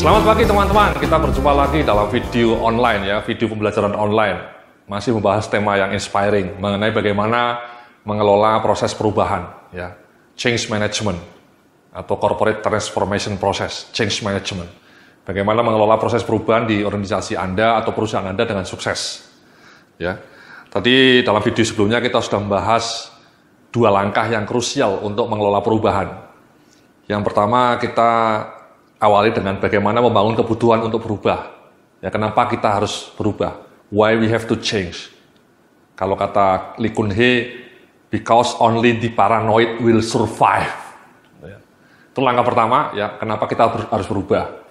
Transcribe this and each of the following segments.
Selamat pagi teman-teman, kita berjumpa lagi dalam video online ya, video pembelajaran online. Masih membahas tema yang inspiring mengenai bagaimana mengelola proses perubahan ya, change management atau corporate transformation process, change management. Bagaimana mengelola proses perubahan di organisasi Anda atau perusahaan Anda dengan sukses. Ya. Tadi dalam video sebelumnya kita sudah membahas 2 langkah yang krusial untuk mengelola perubahan. Yang pertama kita awali dengan bagaimana membangun kebutuhan untuk berubah. Ya, kenapa kita harus berubah? Why we have to change? Kalau kata Lee Kun Hee, because only the paranoid will survive. Ya. Itu langkah pertama, ya, kenapa kita harus berubah.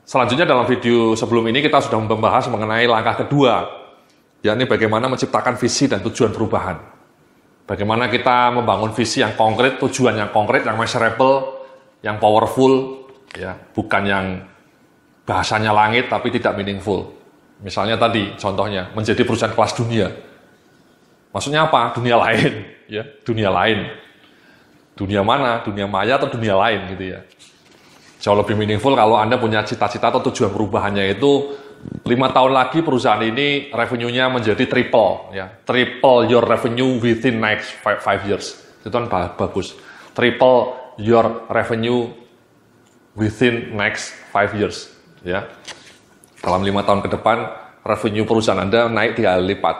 Selanjutnya dalam video sebelum ini kita sudah membahas mengenai langkah kedua, yakni bagaimana menciptakan visi dan tujuan perubahan. Bagaimana kita membangun visi yang konkret, tujuan yang konkret, yang measurable, yang powerful, ya, bukan yang bahasanya langit tapi tidak meaningful. Misalnya tadi contohnya menjadi perusahaan kelas dunia. Maksudnya apa? Dunia lain, ya, dunia lain. Dunia mana? Dunia maya atau dunia lain gitu ya. Jauh lebih meaningful kalau Anda punya cita-cita atau tujuan perubahannya itu 5 tahun lagi perusahaan ini revenue-nya menjadi triple, ya. Triple your revenue within next 5 years. Itu kan bagus. Triple your revenue within next 5 years, ya. Dalam 5 tahun ke depan, revenue perusahaan Anda naik 3 kali lipat.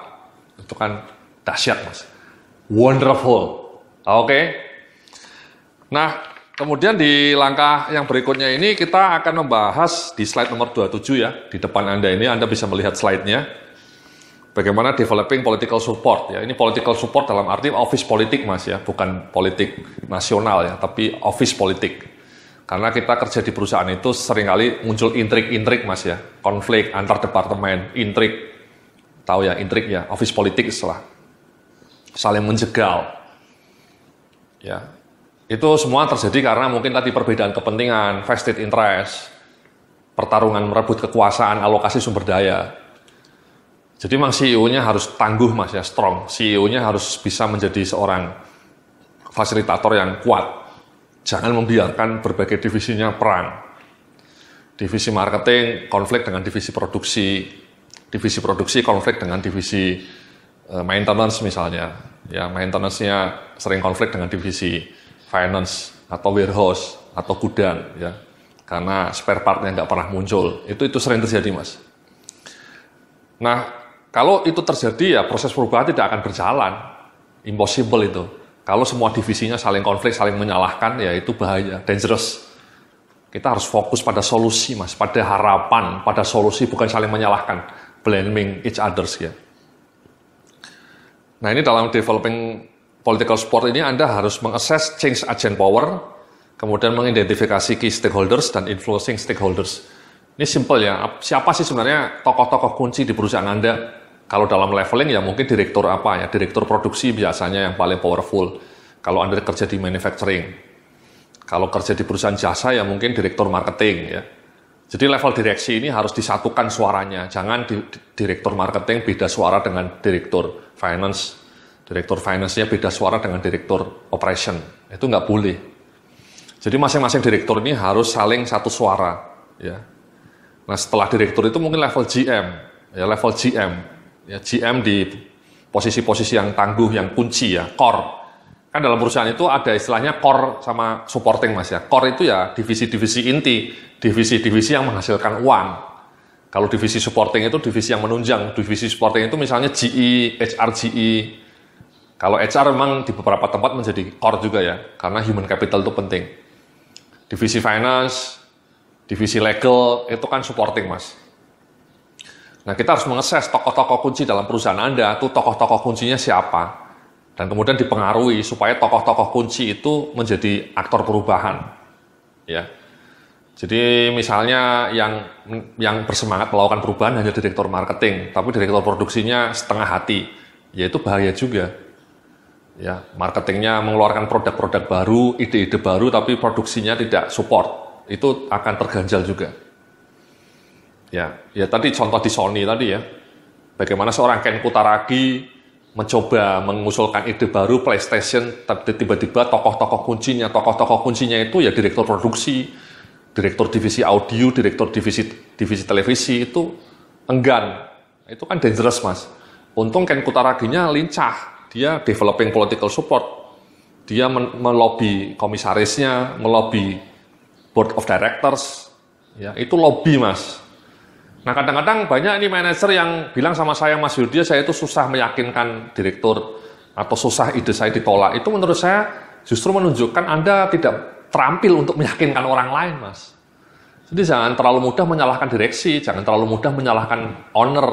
Itu kan dahsyat, Mas. Wonderful. Oke. Nah, kemudian di langkah yang berikutnya ini kita akan membahas di slide nomor 27 ya. Di depan Anda ini Anda bisa melihat slide-nya. Bagaimana developing political support ya. Ini political support dalam arti office politik, Mas ya, bukan politik nasional ya, tapi office politik. Karena kita kerja di perusahaan itu seringkali muncul intrik-intrik, Mas ya. Konflik antar departemen, intrik. Tahu ya, intrik ya, office politik istilah. Saling menjegal. Ya. Itu semua terjadi karena mungkin tadi perbedaan kepentingan, vested interest, pertarungan merebut kekuasaan, alokasi sumber daya. Jadi memang CEO-nya harus tangguh, Mas ya, strong. CEO-nya harus bisa menjadi seorang fasilitator yang kuat. Jangan membiarkan berbagai divisinya perang. Divisi marketing konflik dengan divisi produksi konflik dengan divisi maintenance misalnya. Ya, maintenance-nya sering konflik dengan divisi finance atau warehouse atau gudang ya. Karena spare part-nya nggak pernah muncul. Itu sering terjadi, Mas. Nah, kalau itu terjadi ya proses perubahan tidak akan berjalan. Impossible itu. Kalau semua divisinya saling konflik, saling menyalahkan, ya itu bahaya, dangerous. Kita harus fokus pada solusi, Mas, pada harapan, pada solusi, bukan saling menyalahkan, blaming each others ya. Nah, ini dalam developing political support ini Anda harus mengakses change agent power, kemudian mengidentifikasi key stakeholders dan influencing stakeholders. Ini simple ya, siapa sih sebenarnya tokoh-tokoh kunci di perusahaan Anda? Kalau dalam leveling ya mungkin direktur apa ya, direktur produksi biasanya yang paling powerful. Kalau Anda kerja di manufacturing. Kalau kerja di perusahaan jasa ya mungkin direktur marketing ya. Jadi level direksi ini harus disatukan suaranya. Jangan direktur marketing beda suara dengan direktur finance. Direktur finance-nya beda suara dengan direktur operation. Itu nggak boleh. Jadi masing-masing direktur ini harus saling satu suara ya. Nah, setelah direktur itu mungkin level GM. Ya, level GM. Ya, GM di posisi-posisi yang tangguh, yang kunci ya, core. Kan dalam perusahaan itu ada istilahnya core sama supporting, Mas ya. Core itu ya divisi-divisi inti, divisi-divisi yang menghasilkan uang. Kalau divisi supporting itu divisi yang menunjang. Divisi supporting itu misalnya GE, HR GE. Kalau HR memang di beberapa tempat menjadi core juga ya, karena human capital itu penting. Divisi finance, divisi legal, itu kan supporting, Mas. Nah, kita harus mengakses tokoh-tokoh kunci dalam perusahaan Anda, itu tokoh-tokoh kuncinya siapa. Dan kemudian dipengaruhi supaya tokoh-tokoh kunci itu menjadi aktor perubahan. Ya. Jadi misalnya yang bersemangat melakukan perubahan hanya direktur marketing, tapi direktur produksinya setengah hati. Ya itu bahaya juga. Ya, marketingnya mengeluarkan produk-produk baru, ide-ide baru, tapi produksinya tidak support. Itu akan terganjal juga. Ya tadi contoh di Sony tadi ya, bagaimana seorang Ken Kutaragi mencoba mengusulkan ide baru PlayStation, tapi tiba-tiba tokoh-tokoh kuncinya itu ya direktur produksi, direktur divisi audio, direktur divisi televisi itu enggan. Itu kan dangerous, Mas. Untung Ken Kutaraginya lincah. Dia developing political support. Dia melobi komisarisnya, melobi board of directors. Ya, itu lobby, Mas. Nah, kadang-kadang banyak ini manajer yang bilang sama saya, Mas Yudhya, saya itu susah meyakinkan direktur atau susah ide saya ditolak. Itu menurut saya justru menunjukkan Anda tidak terampil untuk meyakinkan orang lain, Mas. Jadi jangan terlalu mudah menyalahkan direksi, jangan terlalu mudah menyalahkan owner.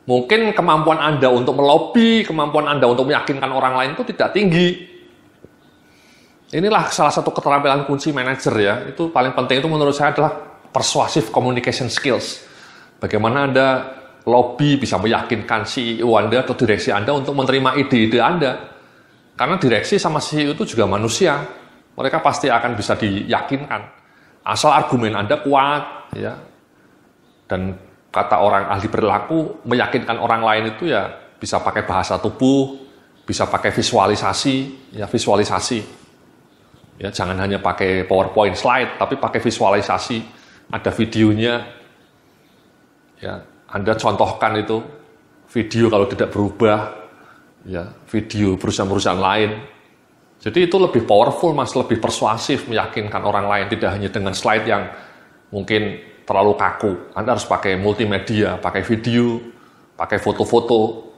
Mungkin kemampuan Anda untuk melobi, kemampuan Anda untuk meyakinkan orang lain itu tidak tinggi. Inilah salah satu keterampilan kunci manajer ya. Itu paling penting itu menurut saya adalah persuasive communication skills. Bagaimana Anda lobby bisa meyakinkan CEO Anda atau direksi Anda untuk menerima ide-ide Anda. Karena direksi sama CEO itu juga manusia. Mereka pasti akan bisa diyakinkan. Asal argumen Anda kuat, ya. Dan kata orang ahli perilaku, meyakinkan orang lain itu ya bisa pakai bahasa tubuh, bisa pakai visualisasi, ya visualisasi. Ya, jangan hanya pakai PowerPoint slide, tapi pakai visualisasi. Ada videonya, ya, Anda contohkan itu, video kalau tidak berubah, ya, video perusahaan-perusahaan lain. Jadi itu lebih powerful, Mas, lebih persuasif meyakinkan orang lain, tidak hanya dengan slide yang mungkin terlalu kaku. Anda harus pakai multimedia, pakai video, pakai foto-foto,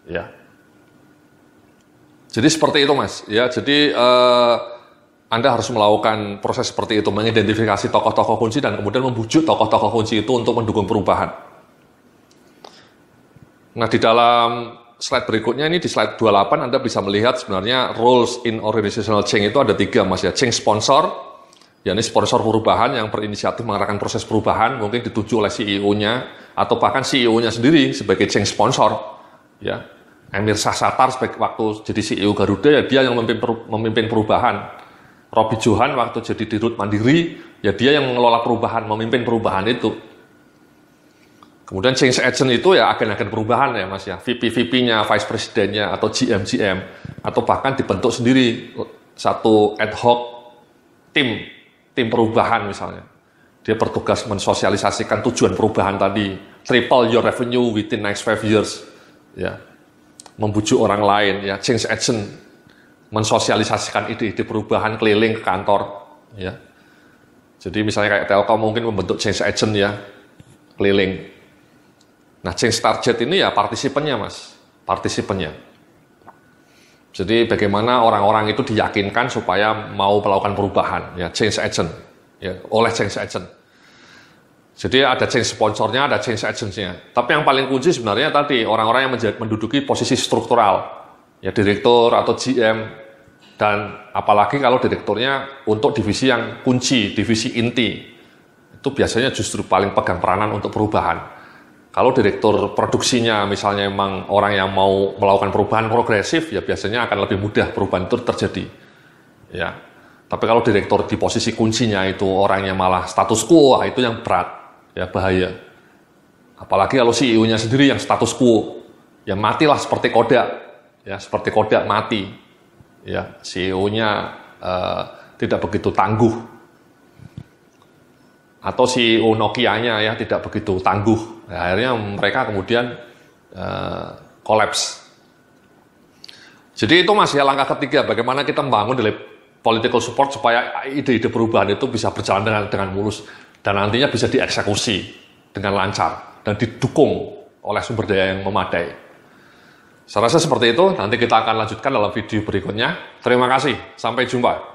ya. Jadi seperti itu, Mas. Ya, jadi Anda harus melakukan proses seperti itu, mengidentifikasi tokoh-tokoh kunci dan kemudian membujuk tokoh-tokoh kunci itu untuk mendukung perubahan. Nah, di dalam slide berikutnya ini di slide 28 Anda bisa melihat sebenarnya roles in organizational change itu ada 3, Mas ya. Change sponsor, yakni sponsor perubahan yang berinisiatif mengarahkan proses perubahan, mungkin dituju oleh CEO-nya atau bahkan CEO-nya sendiri sebagai change sponsor, ya. Emir Syahsatar sebagai waktu jadi CEO Garuda ya dia yang memimpin perubahan. Robi Johan waktu jadi Dirut Mandiri, ya dia yang mengelola perubahan, memimpin perubahan itu. Kemudian change agent itu ya agen-agen perubahan ya, Mas ya, VP-VP-nya, vice presidennya atau GM-GM, atau bahkan dibentuk sendiri satu ad hoc tim perubahan misalnya. Dia bertugas mensosialisasikan tujuan perubahan tadi, triple your revenue within next 5 years, ya, membujuk orang lain, ya, change agent. Mensosialisasikan ide-ide perubahan keliling ke kantor, ya. Jadi misalnya kayak Telkom mungkin membentuk change agent ya, keliling. Nah, change target ini ya partisipannya, Mas, partisipannya. Jadi bagaimana orang-orang itu diyakinkan supaya mau melakukan perubahan, ya, change agent, ya, oleh change agent. Jadi ada change sponsornya, ada change agentnya. Tapi yang paling kunci sebenarnya tadi orang-orang yang menduduki posisi struktural, ya, direktur atau GM. Dan apalagi kalau direkturnya untuk divisi yang kunci, divisi inti, itu biasanya justru paling pegang peranan untuk perubahan. Kalau direktur produksinya misalnya memang orang yang mau melakukan perubahan progresif, ya biasanya akan lebih mudah perubahan itu terjadi. Ya. Tapi kalau direktur di posisi kuncinya itu orangnya malah status quo, itu yang berat, ya bahaya. Apalagi kalau CEO-nya sendiri yang status quo, ya matilah seperti Kodak, ya seperti Kodak mati. Ya, CEO-nya tidak begitu tangguh, atau CEO Nokia-nya ya tidak begitu tangguh. Ya, akhirnya mereka kemudian kolaps. Jadi itu masih langkah ketiga, bagaimana kita membangun dari political support supaya ide-ide perubahan itu bisa berjalan dengan mulus dan nantinya bisa dieksekusi dengan lancar dan didukung oleh sumber daya yang memadai. Saya rasa seperti itu, nanti kita akan lanjutkan dalam video berikutnya. Terima kasih, sampai jumpa.